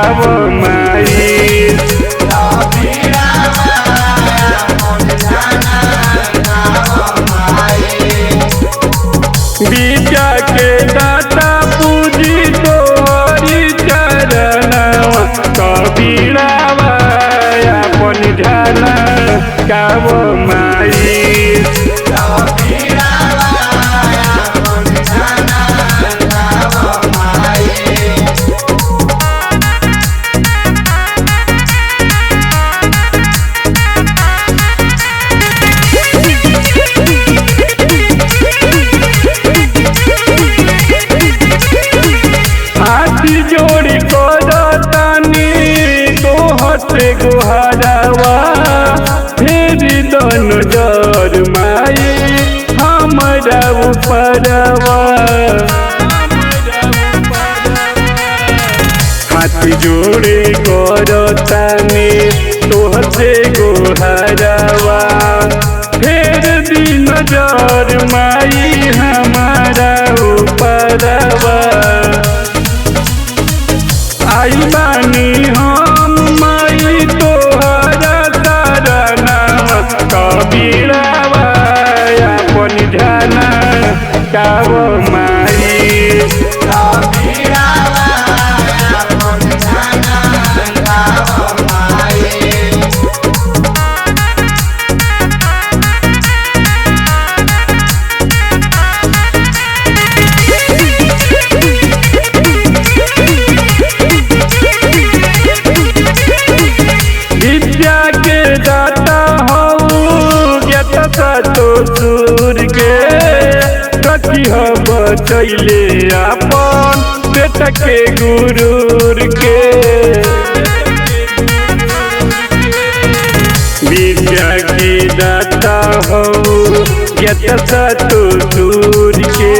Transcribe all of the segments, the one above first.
काव माई। विद्या के दाता पूजी तोहरी चरणवा कबीरावा अपन ध्यान काव माई। हाथी जोड़ी करतानी तोहसे गुहारवा फेरी दोनों जर माई हमरा ऊपरवा। हाथी जोड़ी करतानी तोहसे गुहारवा फेर दी नजर माई हमारा ऊपरवा। आई बानी हम माई तोहरा शरणवा कबीरावा अपन ध्यान काव माई। विद्या के दाता हऊ ज्ञाता तो सूर के रखी हो बचैले अपन बेटा के गुरूर के। विद्या के दाता हऊ ज्ञाता तो सूर के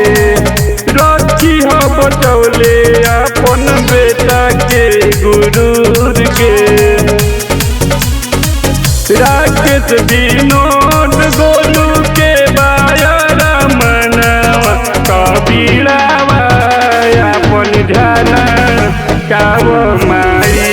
रखी हो बचौले अपन बेटा के गुरूर के। राकेश विनोद गोलू के बायरा मनवा कबीरावा अपन ध्यान काव माई।